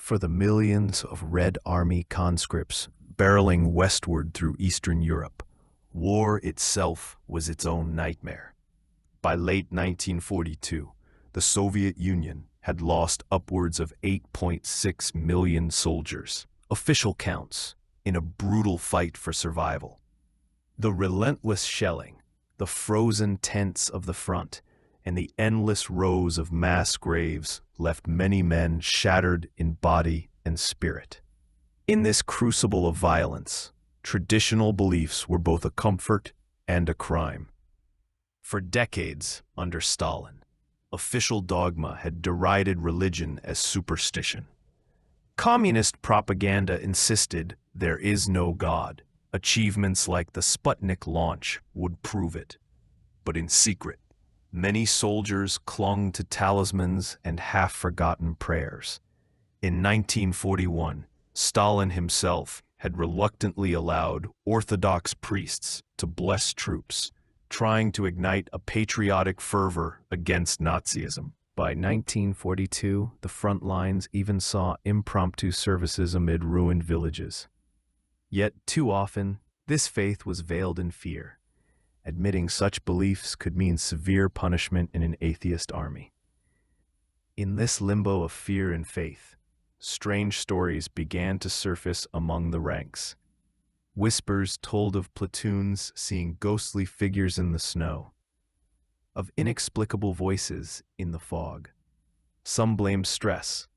for the millions of Red Army conscripts barreling westward through Eastern Europe, war itself was its own nightmare. By late 1942, the Soviet Union had lost upwards of 8.6 million soldiers, official counts, in a brutal fight for survival. The relentless shelling, the frozen tents of the front, and the endless rows of mass graves left many men shattered in body and spirit. In this crucible of violence, traditional beliefs were both a comfort and a crime. For decades, under Stalin, official dogma had derided religion as superstition. Communist propaganda insisted there is no God. Achievements like the Sputnik launch would prove it. But in secret, many soldiers clung to talismans and half-forgotten prayers. In 1941, Stalin himself had reluctantly allowed Orthodox priests to bless troops, trying to ignite a patriotic fervor against Nazism. By 1942, the front lines even saw impromptu services amid ruined villages. Yet, too often, this faith was veiled in fear. Admitting such beliefs could mean severe punishment in an atheist army. In this limbo of fear and faith, strange stories began to surface among the ranks. Whispers told of platoons seeing ghostly figures in the snow, of inexplicable voices in the fog. Some blamed stress,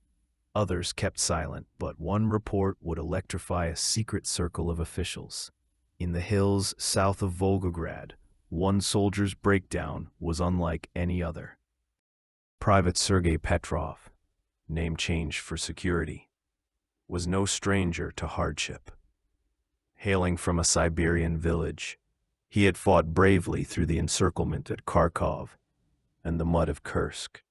others kept silent, but one report would electrify a secret circle of officials. In the hills south of Volgograd, one soldier's breakdown was unlike any other. Private Sergei Petrov, name changed for security, was no stranger to hardship. Hailing from a Siberian village, he had fought bravely through the encirclement at Kharkov and the mud of Kursk.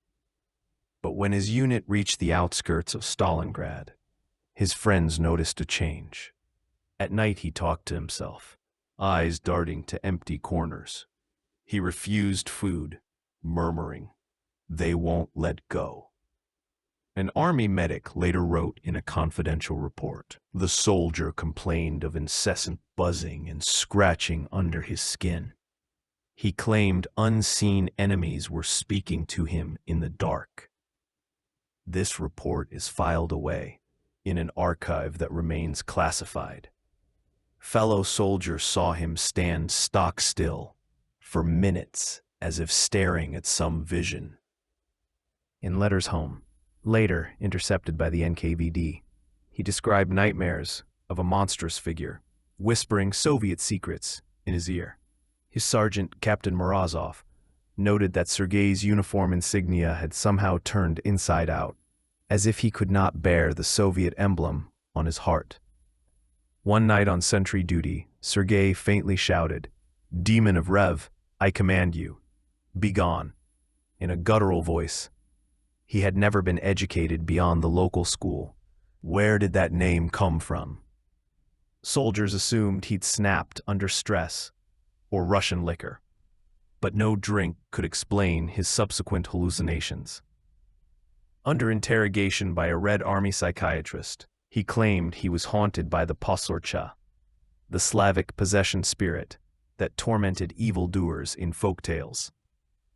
But when his unit reached the outskirts of Stalingrad, his friends noticed a change. At night he talked to himself, eyes darting to empty corners. He refused food, murmuring, "They won't let go." An army medic later wrote in a confidential report, "The soldier complained of incessant buzzing and scratching under his skin. He claimed unseen enemies were speaking to him in the dark." This report is filed away in an archive that remains classified. Fellow soldiers saw him stand stock still for minutes as if staring at some vision. In letters home, later intercepted by the NKVD, he described nightmares of a monstrous figure, whispering Soviet secrets in his ear. His sergeant, Captain Morozov, noted that Sergei's uniform insignia had somehow turned inside out, as if he could not bear the Soviet emblem on his heart. One night on sentry duty, Sergei faintly shouted, "Demon of Rev, I command you, be gone," in a guttural voice. He had never been educated beyond the local school. Where did that name come from? Soldiers assumed he'd snapped under stress or Russian liquor, but no drink could explain his subsequent hallucinations. Under interrogation by a Red Army psychiatrist, he claimed he was haunted by the Posorcha, the Slavic possession spirit that tormented evildoers in folk tales.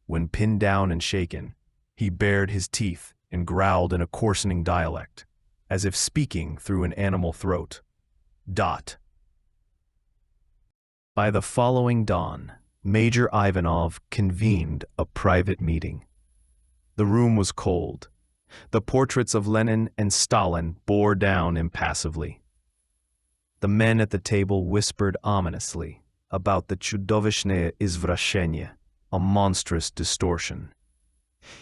When pinned down and shaken, he bared his teeth and growled in a coarsening dialect, as if speaking through an animal throat. By the following dawn, Major Ivanov convened a private meeting. The room was cold. The portraits of Lenin and Stalin bore down impassively. The men at the table whispered ominously about the чудовищное извращение, a monstrous distortion.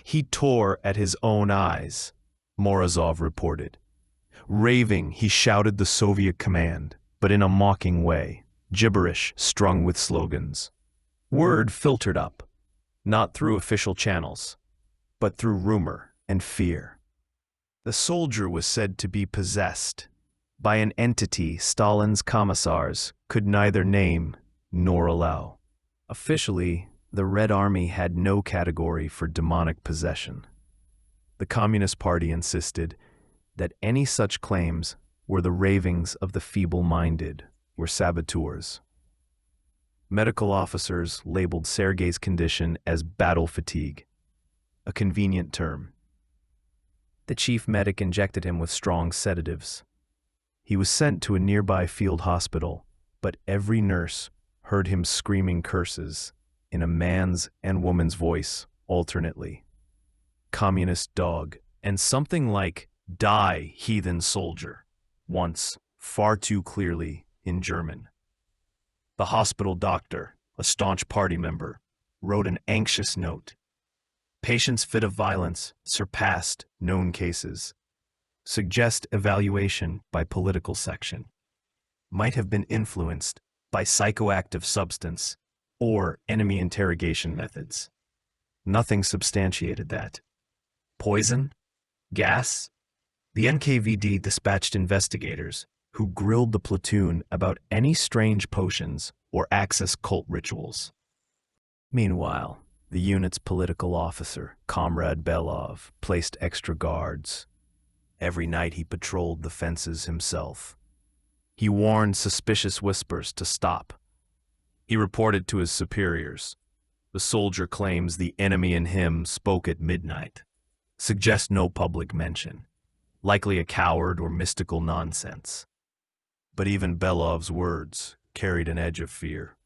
He tore at his own eyes, Morozov reported. Raving, he shouted the Soviet command, but in a mocking way, gibberish strung with slogans. Word filtered up, not through official channels, but through rumor and fear. The soldier was said to be possessed by an entity Stalin's commissars could neither name nor allow. Officially, the Red Army had no category for demonic possession. The Communist Party insisted that any such claims were the ravings of the feeble-minded or saboteurs. Medical officers labeled Sergei's condition as battle fatigue, a convenient term. The chief medic injected him with strong sedatives. He was sent to a nearby field hospital, but every nurse heard him screaming curses in a man's and woman's voice alternately. Communist dog, and something like "Die, heathen soldier," once, far too clearly, in German. The hospital doctor, a staunch party member, wrote an anxious note. Patient's fit of violence surpassed known cases. Suggest evaluation by political section. Might have been influenced by psychoactive substance or enemy interrogation methods. Nothing substantiated that. Poison? Gas? The NKVD dispatched investigators who grilled the platoon about any strange potions or Axis cult rituals. Meanwhile, the unit's political officer, Comrade Belov, placed extra guards. Every night he patrolled the fences himself. He warned suspicious whispers to stop. He reported to his superiors. The soldier claims the enemy and him spoke at midnight. Suggest no public mention. Likely a coward or mystical nonsense. But even Belov's words carried an edge of fear.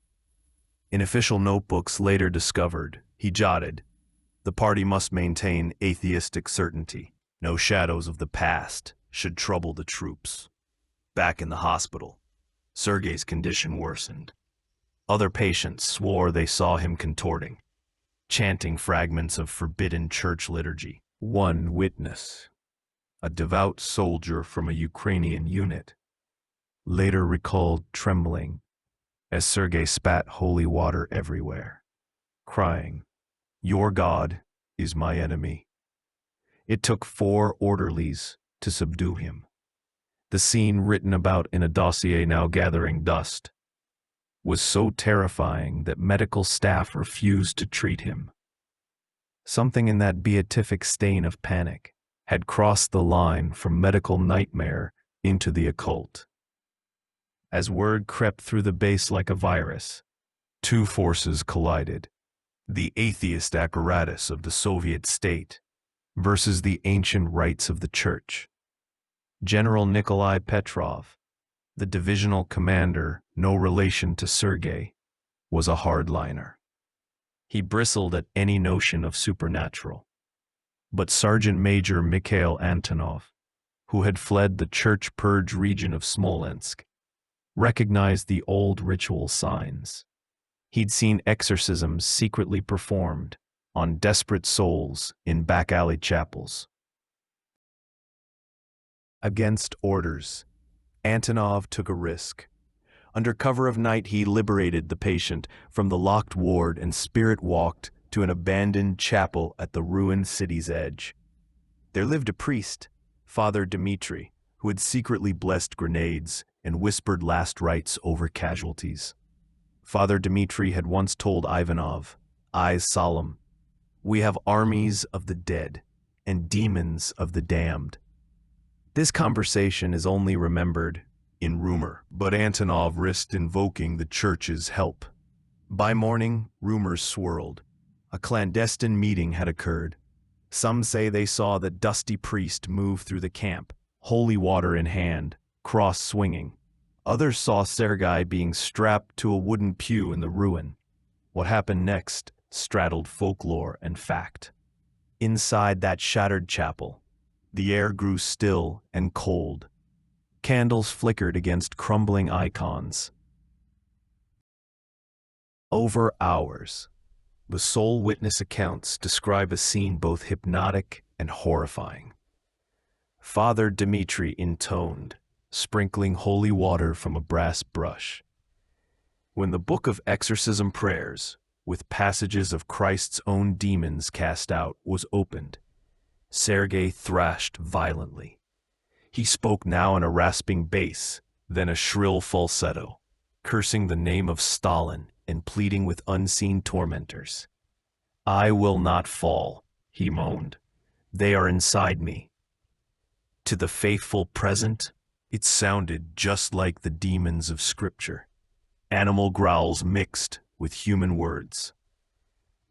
In official notebooks later discovered, he jotted, "The party must maintain atheistic certainty. No shadows of the past should trouble the troops." Back in the hospital, Sergei's condition worsened. Other patients swore they saw him contorting, chanting fragments of forbidden church liturgy. One witness, a devout soldier from a Ukrainian unit, later recalled trembling as Sergei spat holy water everywhere, crying, "Your God is my enemy." It took 4 orderlies to subdue him. The scene, written about in a dossier now gathering dust, was so terrifying that medical staff refused to treat him. Something in that beatific stain of panic had crossed the line from medical nightmare into the occult. As word crept through the base like a virus, 2 forces collided: the atheist apparatus of the Soviet state versus the ancient rites of the church. General Nikolai Petrov, the divisional commander, no relation to Sergei, was a hardliner. He bristled at any notion of supernatural. But Sergeant Major Mikhail Antonov, who had fled the church purge region of Smolensk, recognized the old ritual signs. He'd seen exorcisms secretly performed on desperate souls in back-alley chapels. Against orders, Antonov took a risk. Under cover of night, he liberated the patient from the locked ward and spirit-walked to an abandoned chapel at the ruined city's edge. There lived a priest, Father Dmitri, who had secretly blessed grenades and whispered last rites over casualties. Father Dmitri had once told Ivanov, eyes solemn, "We have armies of the dead and demons of the damned." This conversation is only remembered in rumor, but Antonov risked invoking the church's help. By morning, rumors swirled. A clandestine meeting had occurred. Some say they saw the dusty priest move through the camp, holy water in hand, cross swinging. Others saw Sergei being strapped to a wooden pew in the ruin. What happened next straddled folklore and fact. Inside that shattered chapel, the air grew still and cold. Candles flickered against crumbling icons. Over hours, the sole witness accounts describe a scene both hypnotic and horrifying. Father Dmitri intoned, sprinkling holy water from a brass brush. When the book of exorcism prayers, with passages of Christ's own demons cast out, was opened, Sergei thrashed violently. He spoke now in a rasping bass, then a shrill falsetto, cursing the name of Stalin and pleading with unseen tormentors. "I will not fall," he moaned. "They are inside me." To the faithful present, it sounded just like the demons of Scripture. Animal growls mixed with human words.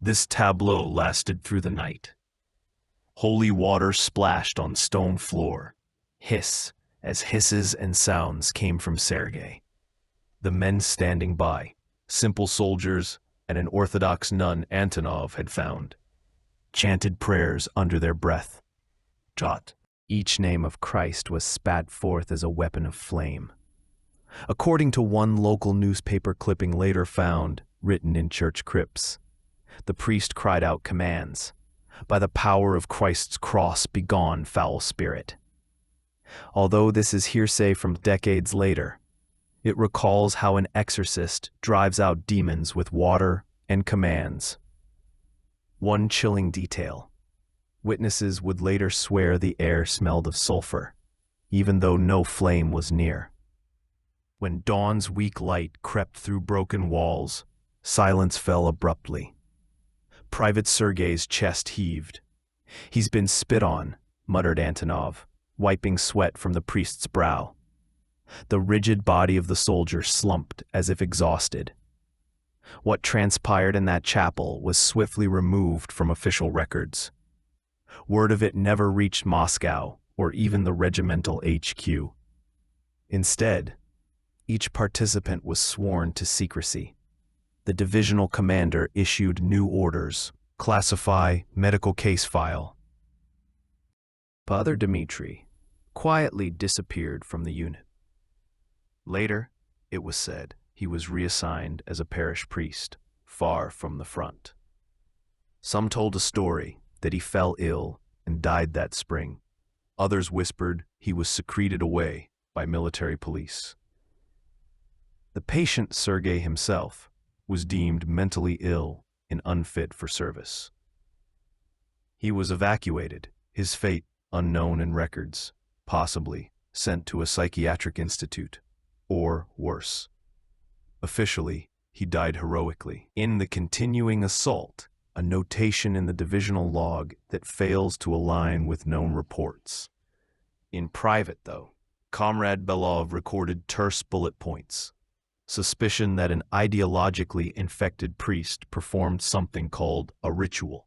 This tableau lasted through the night. Holy water splashed on stone floor, hiss as hisses and sounds came from Sergei. The men standing by, simple soldiers and an Orthodox nun Antonov had found, chanted prayers under their breath. Jot. Each name of Christ was spat forth as a weapon of flame. According to one local newspaper clipping later found, written in church crypts, the priest cried out commands, "By the power of Christ's cross, begone, foul spirit." Although this is hearsay from decades later, it recalls how an exorcist drives out demons with water and commands. One chilling detail: witnesses would later swear the air smelled of sulfur, even though no flame was near. When dawn's weak light crept through broken walls, silence fell abruptly. Private Sergei's chest heaved. "He's been spit on," muttered Antonov, wiping sweat from the priest's brow. The rigid body of the soldier slumped as if exhausted. What transpired in that chapel was swiftly removed from official records. Word of it never reached Moscow or even the regimental HQ. Instead, each participant was sworn to secrecy. The divisional commander issued new orders: classify medical case file. Father Dmitri quietly disappeared from the unit. Later, it was said, he was reassigned as a parish priest, far from the front. Some told a story that he fell ill and died that spring. Others whispered he was secreted away by military police. The patient, Sergei himself, was deemed mentally ill and unfit for service. He was evacuated, his fate unknown in records, possibly sent to a psychiatric institute, or worse. Officially, he died heroically. In the continuing assault, a notation in the divisional log that fails to align with known reports. In private, though, Comrade Belov recorded terse bullet points: suspicion that an ideologically infected priest performed something called a ritual.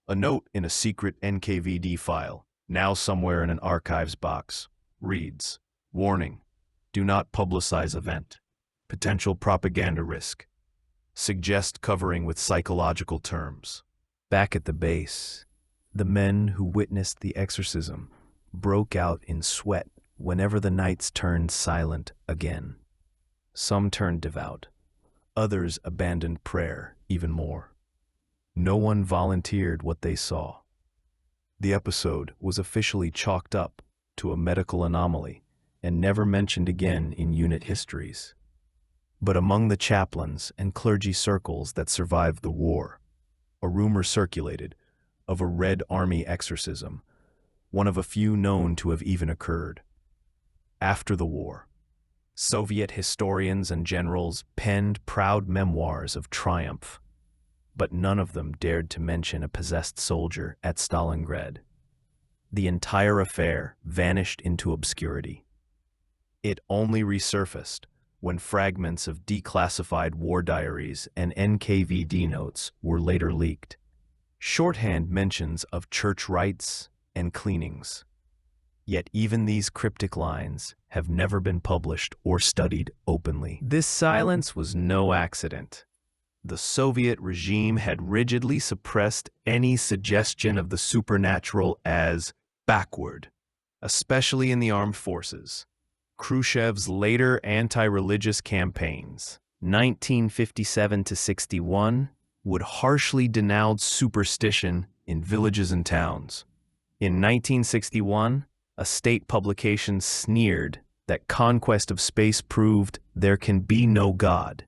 A note in a secret NKVD file, now somewhere in an archives box, reads, "Warning, do not publicize event. Potential propaganda risk. Suggest covering with psychological terms." Back at the base, the men who witnessed the exorcism broke out in sweat whenever the nights turned silent again. Some turned devout. Others abandoned prayer even more. No one volunteered what they saw. The episode was officially chalked up to a medical anomaly and never mentioned again in unit histories. But among the chaplains and clergy circles that survived the war, a rumor circulated of a Red Army exorcism, one of a few known to have even occurred. After the war, Soviet historians and generals penned proud memoirs of triumph, but none of them dared to mention a possessed soldier at Stalingrad. The entire affair vanished into obscurity. It only resurfaced when fragments of declassified war diaries and NKVD notes were later leaked. Shorthand mentions of church rites and cleanings. Yet even these cryptic lines have never been published or studied openly. This silence was no accident. The Soviet regime had rigidly suppressed any suggestion of the supernatural as backward, especially in the armed forces. Khrushchev's later anti-religious campaigns, 1957-61, would harshly denounce superstition in villages and towns. In 1961, a state publication sneered that conquest of space proved there can be no God,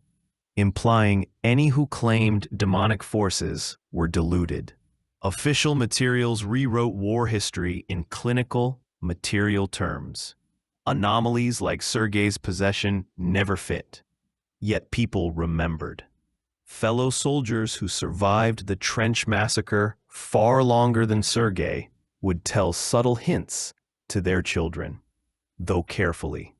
implying any who claimed demonic forces were deluded. Official materials rewrote war history in clinical, material terms. Anomalies like Sergei's possession never fit, yet people remembered. Fellow soldiers who survived the trench massacre far longer than Sergei would tell subtle hints to their children, though carefully.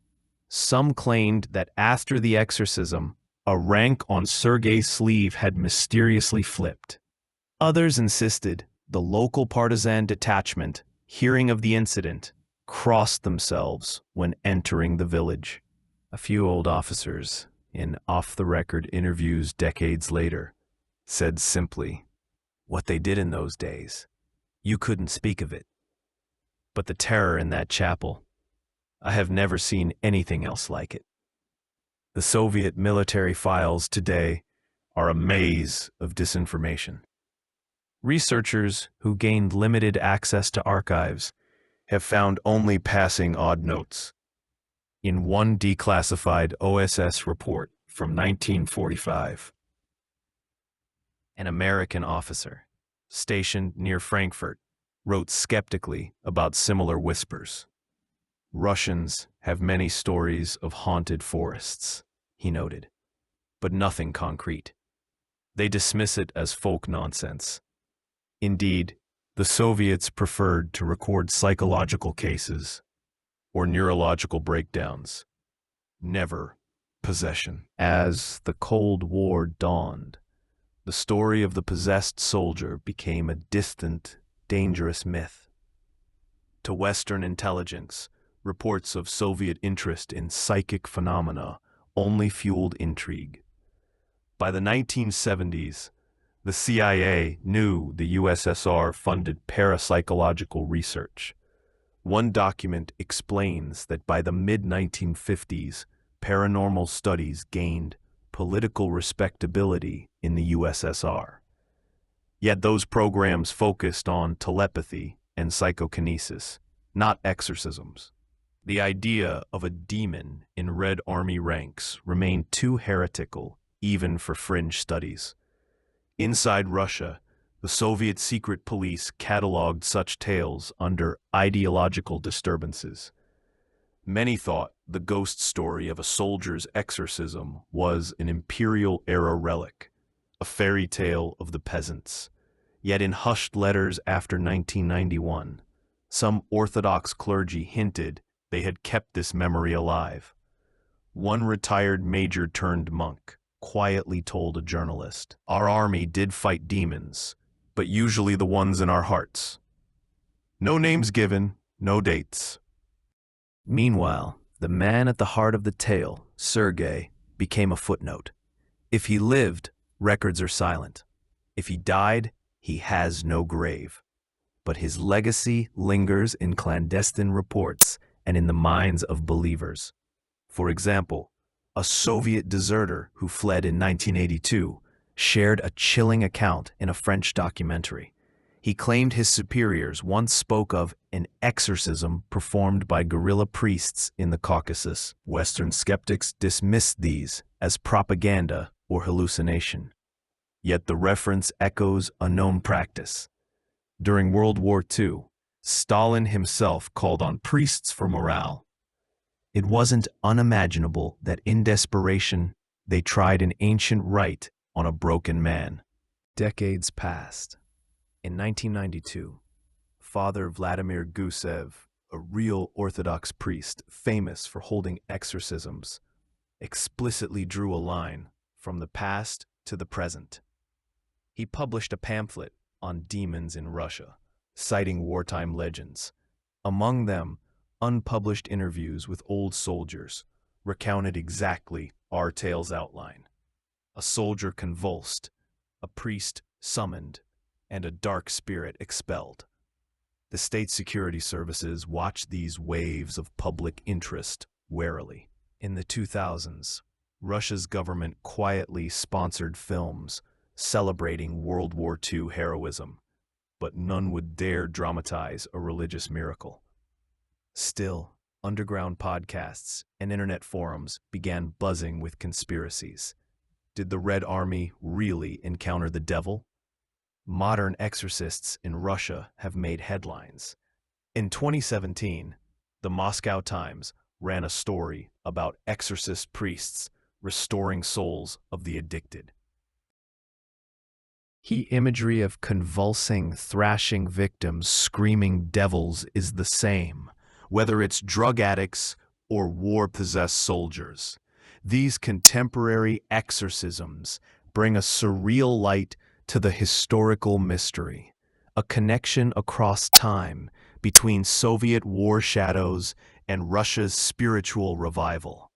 Some claimed that after the exorcism, a rank on Sergei's sleeve had mysteriously flipped. Others insisted the local partisan detachment, hearing of the incident, crossed themselves when entering the village. A few old officers, in off-the-record interviews decades later, said simply, "What they did in those days, you couldn't speak of it. But the terror in that chapel, I have never seen anything else like it." The Soviet military files today are a maze of disinformation. Researchers who gained limited access to archives have found only passing odd notes. In one declassified OSS report from 1945, an American officer stationed near Frankfurt wrote skeptically about similar whispers. "Russians have many stories of haunted forests," he noted, "but nothing concrete. They dismiss it as folk nonsense." Indeed, the Soviets preferred to record psychological cases or neurological breakdowns, never possession. As the Cold War dawned, the story of the possessed soldier became a distant, dangerous myth. To Western intelligence, reports of Soviet interest in psychic phenomena only fueled intrigue. By the 1970s, the CIA knew the USSR funded parapsychological research. One document explains that by the mid-1950s, paranormal studies gained political respectability in the USSR. Yet those programs focused on telepathy and psychokinesis, not exorcisms. The idea of a demon in Red Army ranks remained too heretical even for fringe studies. Inside Russia, the Soviet secret police cataloged such tales under ideological disturbances. Many thought the ghost story of a soldier's exorcism was an imperial-era relic, a fairy tale of the peasants. Yet in hushed letters after 1991, some Orthodox clergy hinted they had kept this memory alive. One retired major-turned-monk quietly told a journalist, "Our army did fight demons, but usually the ones in our hearts. No names given, no dates." Meanwhile, the man at the heart of the tale, Sergei, became a footnote. If he lived, records are silent. If he died, he has no grave. But his legacy lingers in clandestine reports and in the minds of believers. For example, a Soviet deserter who fled in 1982 shared a chilling account in a French documentary. He claimed his superiors once spoke of an exorcism performed by guerrilla priests in the Caucasus. Western skeptics dismissed these as propaganda or hallucination. Yet the reference echoes a known practice. During World War II, Stalin himself called on priests for morale. It wasn't unimaginable that in desperation, they tried an ancient rite on a broken man. Decades passed. In 1992, Father Vladimir Gusev, a real Orthodox priest famous for holding exorcisms, explicitly drew a line from the past to the present. He published a pamphlet on demons in Russia, citing wartime legends. Among them, unpublished interviews with old soldiers recounted exactly our tale's outline. A soldier convulsed, a priest summoned, and a dark spirit expelled. The state security services watched these waves of public interest warily. In the 2000s, Russia's government quietly sponsored films celebrating World War II heroism, but none would dare dramatize a religious miracle. Still, underground podcasts and internet forums began buzzing with conspiracies. Did the Red Army really encounter the devil? Modern exorcists in Russia have made headlines. In 2017, the Moscow Times ran a story about exorcist priests restoring souls of the addicted. The imagery of convulsing, thrashing victims screaming devils is the same. whether it's drug addicts or war-possessed soldiers. These contemporary exorcisms bring a surreal light to the historical mystery, a connection across time between Soviet war shadows and Russia's spiritual revival.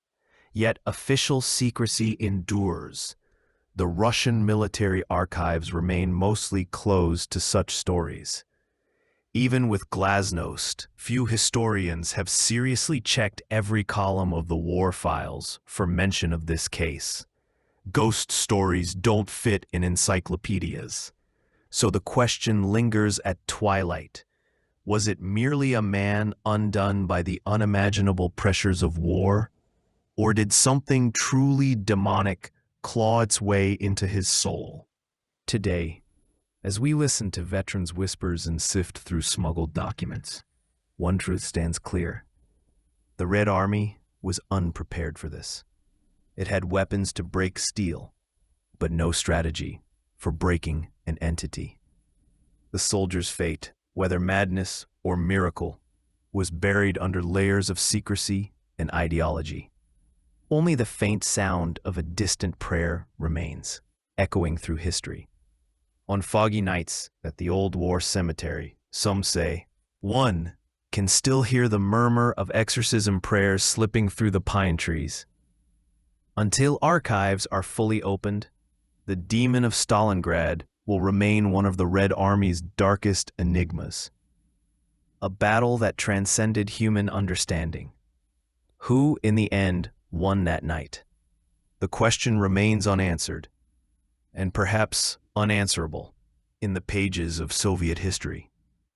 Yet official secrecy endures. The Russian military archives remain mostly closed to such stories. Even with Glasnost, few historians have seriously checked every column of the war files for mention of this case. Ghost stories don't fit in encyclopedias. So the question lingers at twilight. Was it merely a man undone by the unimaginable pressures of war? Or did something truly demonic claw its way into his soul? Today, as we listen to veterans' whispers and sift through smuggled documents, one truth stands clear. The Red Army was unprepared for this. It had weapons to break steel, but no strategy for breaking an entity. The soldier's fate, whether madness or miracle, was buried under layers of secrecy and ideology. Only the faint sound of a distant prayer remains, echoing through history. On foggy nights at the old war cemetery, some say, one can still hear the murmur of exorcism prayers slipping through the pine trees. Until archives are fully opened, the demon of Stalingrad will remain one of the Red Army's darkest enigmas. A battle that transcended human understanding. Who, in the end, won that night? The question remains unanswered, and perhaps unanswerable, in the pages of Soviet history.